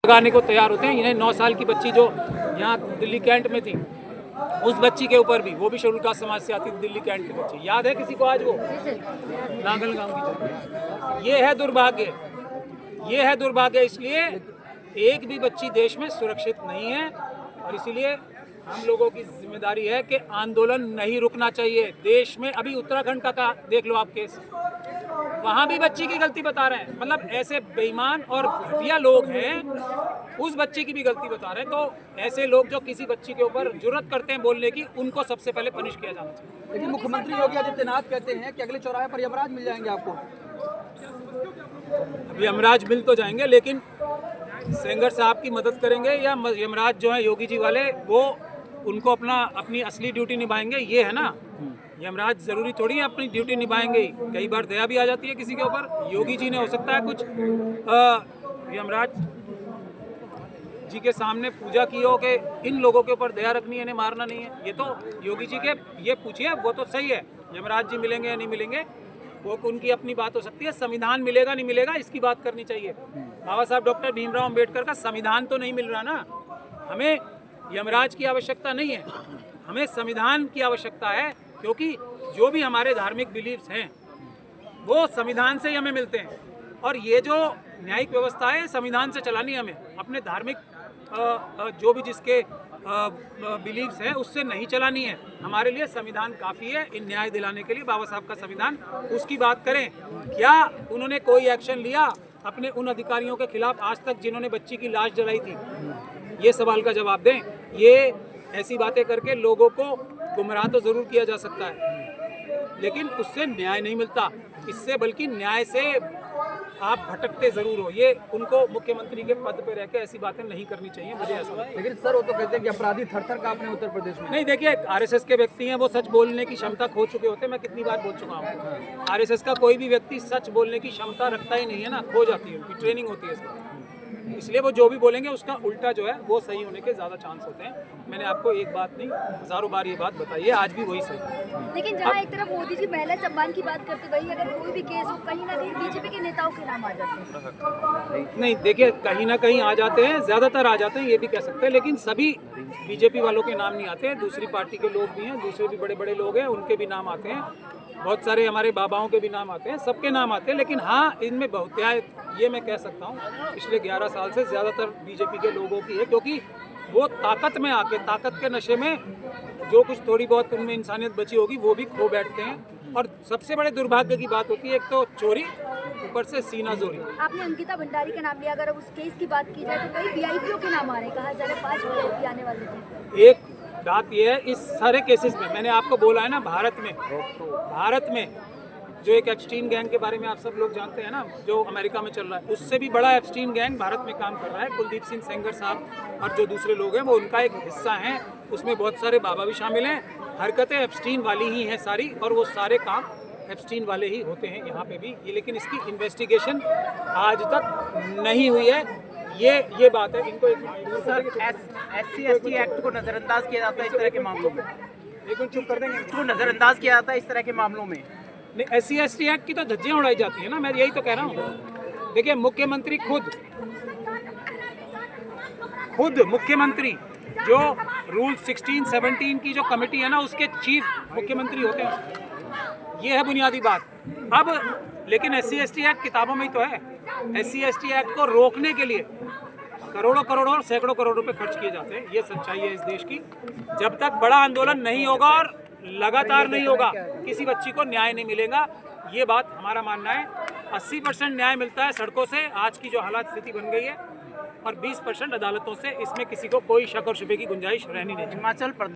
लगाने को तैयार होते हैं। इन्हें 9 साल की बच्ची जो यहाँ दिल्ली कैंट में थी, उस बच्ची के ऊपर भी, वो भी शेड्यूल कास्ट समाज से आती थी, दिल्ली कैंट की बच्ची, याद है किसी को आज वो नांगल गांव की? ये है दुर्भाग्य, ये है दुर्भाग्य। इसलिए एक भी बच्ची देश में सुरक्षित नहीं है और इसीलिए हम लोगों की जिम्मेदारी है कि आंदोलन नहीं रुकना चाहिए। देश में अभी उत्तराखंड का देख लो आप केस, वहाँ भी बच्ची की गलती बता रहे हैं। मतलब ऐसे बेईमान और घटिया लोग हैं, उस बच्चे की भी गलती बता रहे हैं। तो ऐसे लोग जो किसी बच्ची के ऊपर जुर्रत करते हैं बोलने की, उनको सबसे पहले पनिश किया जाना चाहिए। लेकिन मुख्यमंत्री योगी आदित्यनाथ कहते हैं कि अगले चौराहे पर यमराज मिल जाएंगे आपको। अभी यमराज मिल तो जाएंगे, लेकिन सेंगर साहब की मदद करेंगे या यमराज जो है योगी जी वाले, वो उनको अपनी असली ड्यूटी निभाएंगे, ये है ना। यमराज जरूरी थोड़ी है अपनी ड्यूटी निभाएंगे ही, कई बार दया भी आ जाती है किसी के ऊपर। योगी जी ने हो सकता है कुछ यमराज जी के सामने पूजा की हो कि इन लोगों के ऊपर दया रखनी है, इन्हें मारना नहीं है। ये तो योगी जी के ये पूछिए, वो तो सही है। यमराज जी मिलेंगे या नहीं मिलेंगे वो उनकी अपनी बात हो सकती है। संविधान मिलेगा नहीं मिलेगा इसकी बात करनी चाहिए। बाबा साहब डॉक्टर भीमराव अंबेडकर का संविधान तो नहीं मिल रहा ना। हमें यमराज की आवश्यकता नहीं है, हमें संविधान की आवश्यकता है, क्योंकि जो भी हमारे धार्मिक बिलीव्स हैं वो संविधान से ही हमें मिलते हैं। और ये जो न्यायिक व्यवस्था है संविधान से चलानी है हमें, अपने धार्मिक जो भी जिसके बिलीव्स हैं उससे नहीं चलानी है। हमारे लिए संविधान काफ़ी है इन न्याय दिलाने के लिए। बाबा साहब का संविधान, उसकी बात करें। क्या उन्होंने कोई एक्शन लिया अपने उन अधिकारियों के खिलाफ आज तक जिन्होंने बच्ची की लाश जलाई थी? ये सवाल का जवाब दें। ये ऐसी बातें करके लोगों को गुमराह तो ज़रूर किया जा सकता है, लेकिन उससे न्याय नहीं मिलता। इससे बल्कि न्याय से आप भटकते ज़रूर हो। ये उनको मुख्यमंत्री के पद पे रह के ऐसी बातें नहीं करनी चाहिए, मुझे ऐसा लगता है। लेकिन सर वो तो कहते हैं कि अपराधी थर-थर कांपने उत्तर प्रदेश में। नहीं, देखिए आरएसएस के व्यक्ति हैं, वो सच बोलने की क्षमता खो चुके होते हैं। मैं कितनी बार बोल चुका हूँ, आरएसएस का कोई भी व्यक्ति सच बोलने की क्षमता रखता ही नहीं है ना, खो जाती है, उनकी ट्रेनिंग होती है इसमें। इसलिए वो जो भी बोलेंगे उसका उल्टा जो है वो सही होने के ज़्यादा चांस होते हैं। मैंने आपको एक बात नहीं हज़ारों बार ये बात बताई है, आज भी वही सही है। लेकिन जहाँ एक तरफ मोदी जी महिला सम्मान की बात करते, वही अगर कोई भी केस हो कहीं ना कहीं बीजेपी के नेताओं के नाम आ जाते हैं। नहीं, देखिए कहीं ना कहीं आ जाते हैं, ज़्यादातर आ जाते हैं ये भी कह सकते हैं, लेकिन सभी बीजेपी वालों के नाम नहीं आते हैं। दूसरी पार्टी के लोग भी हैं, दूसरे भी बड़े बड़े लोग हैं, उनके भी नाम आते हैं। बहुत सारे हमारे बाबाओं के भी नाम आते हैं, सबके नाम आते हैं। लेकिन हाँ, इनमें बहुतायत ये मैं कह सकता हूँ पिछले 11 साल से ज़्यादातर बीजेपी के लोगों की है, क्योंकि वो ताकत में आके, ताकत के नशे में जो कुछ थोड़ी बहुत उनमें इंसानियत बची होगी वो भी खो बैठते हैं। और सबसे बड़े दुर्भाग्य की बात होती है, एक तो चोरी, ऊपर से सीना जोरी। आपने अंकिता भंडारी का नाम लिया, अगर उस केस की बात की जाए तो कई वीआईपीओ के नाम आ रहे हैं, कहा जा रहा है 5 वीआईपी आने वाले थे। एक बात यह है, इस सारे केसेस में मैंने आपको बोला है ना, भारत में जो एक एप्स्टीन गैंग के बारे में आप सब लोग जानते हैं ना, जो अमेरिका में चल रहा है, उससे भी बड़ा एप्स्टीन गैंग भारत में काम कर रहा है। कुलदीप सिंह सेंगर साहब और जो दूसरे लोग हैं वो उनका एक हिस्सा हैं। उसमें बहुत सारे बाबा भी शामिल हैं। हरकतें एप्स्टीन वाली ही हैं सारी, और वो सारे काम एप्स्टीन वाले ही होते हैं यहाँ पे भी। ये लेकिन इसकी इन्वेस्टिगेशन आज तक नहीं हुई है, ये बात है। इनको SC/ST एक्ट को नजरअंदाज किया जाता है इस तरह के मामलों में। एक मिनट चुप कर देंगे। इसको नजरअंदाज किया जाता है इस तरह के मामलों में। नहीं, SC/ST एक्ट की तो धज्जियां उड़ाई जाती है ना, मैं यही तो कह रहा हूँ। देखिए मुख्यमंत्री खुद मुख्यमंत्री जो रूल 16-17 की जो कमेटी है ना, उसके चीफ मुख्यमंत्री होते हैं। ये है बुनियादी बात। अब लेकिन SC/ST एक्ट किताबों में ही तो है। SC/ST एक्ट को रोकने के लिए करोड़ों और सैकड़ों करोड़ रुपए खर्च किए जाते हैं। ये सच्चाई है इस देश की। जब तक बड़ा आंदोलन नहीं होगा और लगातार नहीं होगा, किसी बच्ची को न्याय नहीं मिलेगा। ये बात हमारा मानना है। 80% न्याय मिलता है सड़कों से, आज की जो हालात स्थिति बन गई है, और 20% अदालतों से। इसमें किसी को कोई शक और शुबे की गुंजाइश रहनी नहीं। हिमाचल प्रदेश